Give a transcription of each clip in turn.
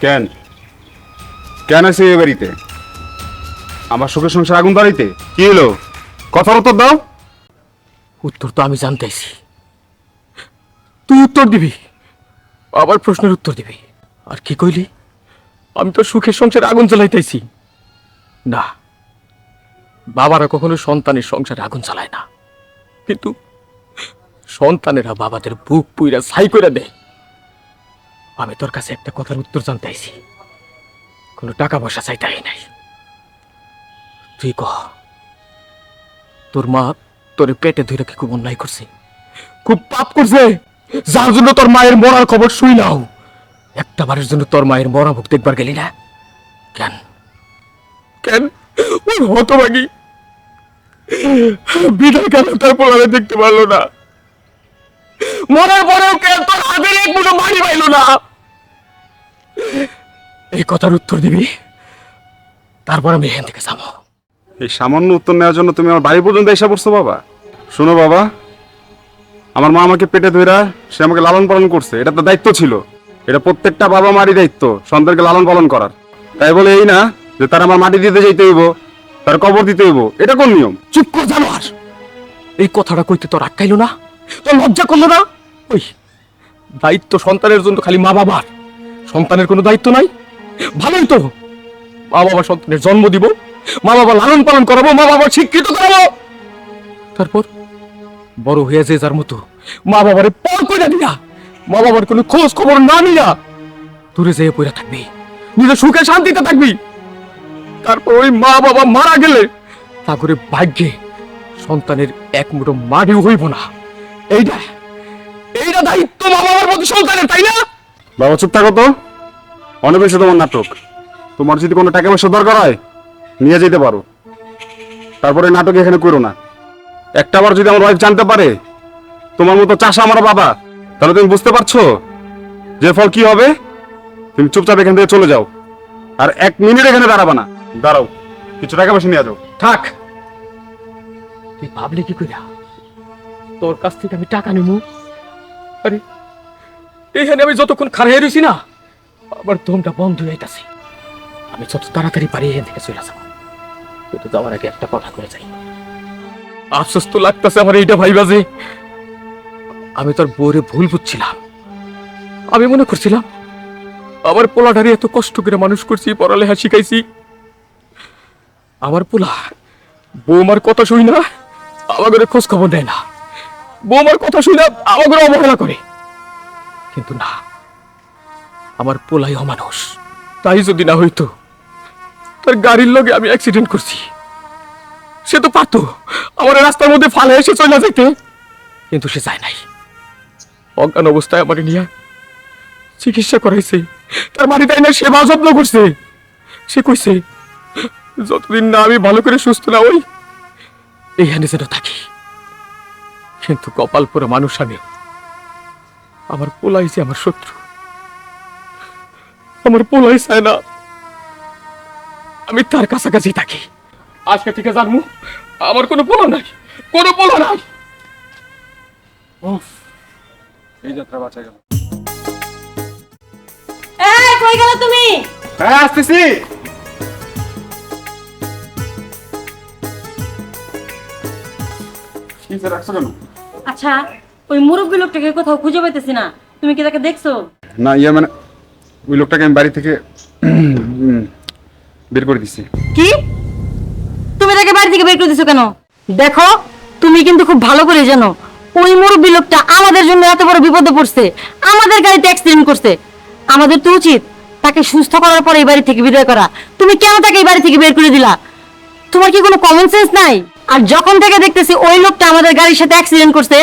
কেন কেন আছে এ বাড়িতে? আমার সুখের সংসার আগুন ধরাইতে? কি হলো? কথার উত্তর দাও। উত্তর তো আমি জানতেছি, তুই উত্তর দিবি, আবার প্রশ্নের উত্তর দিবি। আর কি কইলি? আমি তো সুখের সংসারে আগুন জ্বালাইতেছি না। বাবারা কখনো সন্তানের সংসারে আগুন জ্বালায় না, কিন্তু সন্তানেরা বাবাদের বুক পুইরা ছাই করে দেয়। আমি তোর কাছে একটা কথার উত্তর জানতে আইছি, কোনো টাকা পয়সা চাইতে আই নাই। তুই কহ, তোর মা তোর পেটে ধরে কি খুব অন্যায় করছে, খুব পাপ করছে, যার জন্য তোর মায়ের মরার খবর শুই নাও একটা বারের জন্য তোর মায়ের মরা মুখ দেখবার গেলি না? কেন কেন ওই হতভাগী বিদায় কেন তার পোলারে দেখতে পারলো না? মরার পরেও কেন তোর হাতের এক মুঠো মারি পাইল না? এই কথার উত্তর দিবি, তারপর আমি এখান থেকে যাবো। এই সামান্য উত্তর নেওয়ার জন্য তুমি আমার বাড়ি পর্যন্ত এসে পড়ছো বাবা? শোনো বাবা, আমার মা আমাকে পেটে ধইরা সে আমাকে লালন পালন করছে, এটা তো দায়িত্ব ছিল। এটা প্রত্যেকটা বাবা মারই দায়িত্ব সন্তানকে লালন পালন করার। তাই বলে এই না যে তার আমার মাটি দিতে যাইতে হইব, তার কবর দিতে হইব, এটা কোন নিয়ম? চুপ কর জানোয়ার! এই কথাটা কইতে তোর আটকাইলো না? তোর লজ্জা করলো না? ওই দায়িত্ব সন্তানের জন্য খালি মা বাবার, সন্তানের কোনো দায়িত্ব নাই? ভালোই তো, মা বাবা সন্তানের জন্ম দিব, মা বাবা লালন পালন করাবো, মা বাবা শিক্ষিত করাবো, তারপর বড় হয়ে যে যার মতো মা বাবারে পর কইরা দিয়া, মা বাবার কোনো খোঁজ খবর না নিয়া দূরে যেয়ে পড়ে থাকবি, নিজে সুখে শান্তিতে থাকবি। তারপর ওই মা বাবা মারা গেলে তা করে ভাগ্যে সন্তানের এক মুঠো মাটিও হইব না। এইটা এইটা দায়িত্ব মা বাবার প্রতি সন্তানের, তাই না? বাবা চুপ থাকো তো, অনেক বেশি তোমার নাটক। তোমার যদি কোনো টাকা পয়সা দরকার হয় নিয়ে যেতে পারো, তারপরে নাটক এখানে করো না। একটা বার যদি আমার ওয়াইফ জানতে পারে তোমার মতো চাষা আমার বাবা, তাহলে তুমি বুঝতে পারছো যে ফল কি হবে। তুমি চুপচাপ এখান থেকে চলে যাও, আর এক মিনিট এখানে দাঁড়াবা না। দাঁড়াও, কিছু টাকা পয়সা নিয়ে যাও। থাক, তুই ভাবলি কি কইরা তোর কাছ থেকে আমি টাকা নিব? আরে এইখানে আমি যতক্ষণ খাড়াই রইছি না, আমার দমটা বন্ধ হয়ে যাইতাছে। আমি যত তাড়াতাড়ি পারি এখান থেকে চলে যাবো, কিন্তু যাওয়ার আগে একটা কথা করে যাই। আফসোস তো লাগতেছে আমার এইটা ভাইবা যে আমি তোর বউরে ভুল বুঝছিলাম। আমি মনে করছিলাম আমার পোলাটারে এত কষ্ট করে মানুষ করছি, পড়ালেখা শিখাইছি, আমার পোলা বৌমার কথা শুই না আমাদের খোঁজ খবর দেয় না, বৌমার কথা শুই না আমাদের অবহেলা করে। কিন্তু না, আমার পোলাই অমানুষ। তাই যদি না হইতো, তার গাড়ির লগে আমি অ্যাক্সিডেন্ট করছি, সে তো পারতো আমার রাস্তার মধ্যে ফালে এসে চলে যেতে, কিন্তু সে যায় নাই। অজ্ঞান অবস্থায় আমার নিয়ে চিকিৎসা করাইছে, তার বাড়ি তাই না সেবা যত্ন করছে। সে কইছে যতদিন না আমি ভালো করে সুস্থ না হই এইখানে যেন থাকি। কিন্তু কপাল পোড়া মানুষ আমি, আমার পোলাইছে আমার শত্রু, আমার পোলাই চায় না আমি তার কাছাকাছি থাকি। আজকে থেকে জানবো আমার কোনো পোলা নাই, কোনো পোলা নাই। উফ, এই যাত্রা বাঁচা গেল। এই কই গেল তুমি? হ্যাঁ আসতেছি। কি স্যার রাখছো কেন? আচ্ছা, ওই মুরব্বী লোকটাকে কোথাও খুঁজে পাইতেছি না, তুমি কি তাকে দেখছো? না ইয়ে মানে ওই লোকটাকে আমি বাড়ি থেকে বের করে দিছি। কি? তুমি তাকে বাড়ি থেকে বের করে দিছো কেন? দেখো, তুমি কিন্তু খুব ভালো করে জানো ওই মুরব্বী লোকটা আমাদের জন্য এত বড় বিপদে পড়ছে, আমাদের গাড়িতে অ্যাক্সিডেন্ট করছে। আমাদের তো উচিত তাকে সুস্থ করার পরে এই বাড়ি থেকে বিদায় করা। তুমি কেন তাকে এই বাড়ি থেকে বের করে দিলা? তোমার কি কোনো কমন সেন্স নাই? আর যখন থেকে দেখতেছি ওই লোকটা আমাদের গাড়ির সাথে অ্যাক্সিডেন্ট করছে,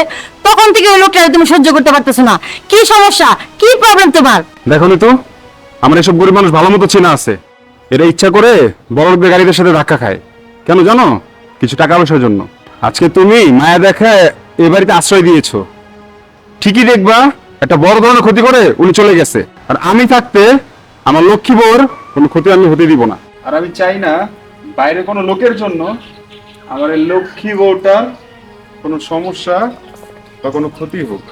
তখন থেকে ওই লোকটা তুমি সহ্য করতে পারতেছো না। কি সমস্যা, কি প্রবলেম তোমার? দেখো নি তো, আমার এসব গরিব মানুষ ভালো মতো চেনা আছে। এরা ইচ্ছা করে বড় লোকদের গাড়িদের সাথে ধাক্কা খায়। কেন জানো? কিছু টাকা পয়সার জন্য। আজকে তুমি মায়া দেখায় এ বাড়িতে আশ্রয় দিয়েছো, ঠিকই দেখবা একটা বড় ধরনের ক্ষতি করে উনি চলে গেছে। আর আমি থাকতে আমার লক্ষ্মী বউর কোনো ক্ষতি আমি হতে দিব না। আর আমি চাই না বাইরে কোনো লোকের জন্য আমার এই লক্ষ্মী বউটার কোনো সমস্যা বা কোনো ক্ষতি হোক।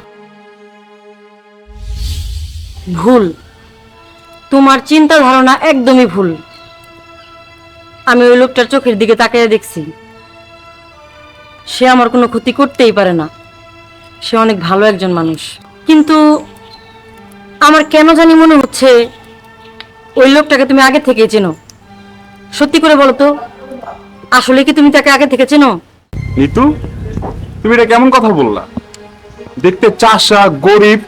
ভুল, তোমার চিন্তা ধারণা একদমই ভুল। আমি ওই লোকটার চোখের দিকে তাকিয়ে দেখছি, সে আমার কোনো ক্ষতি করতেই পারে না। সে অনেক ভালো একজন মানুষ। কিন্তু আমার কেন জানি মনে হচ্ছে ওই লোকটাকে তুমি আগে থেকেই চেনো। সত্যি করে বলো তো, আসলে কি তুমি তাকে আগে থেকে চেনো? নিতু, তুমি এটা কেমন কথা বললা? দেখতে চাষা গরিব,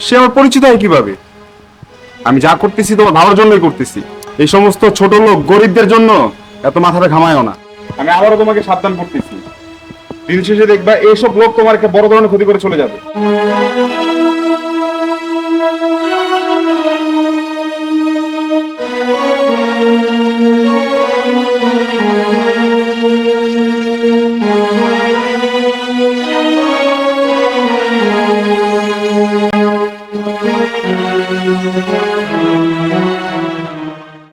সে আমার পরিচিত হয় কিভাবে? আমি যা করতেছি তোমার ভালোর জন্যই করতেছি। এই সমস্ত ছোট লোক গরিবদের জন্য এত মাথাটা ঘামায়ও না। আমি আবারও তোমাকে সাবধান করতেছি, দিন শেষে দেখবা এইসব লোক তোমার একটা বড় ধরনের ক্ষতি করে চলে যাবে।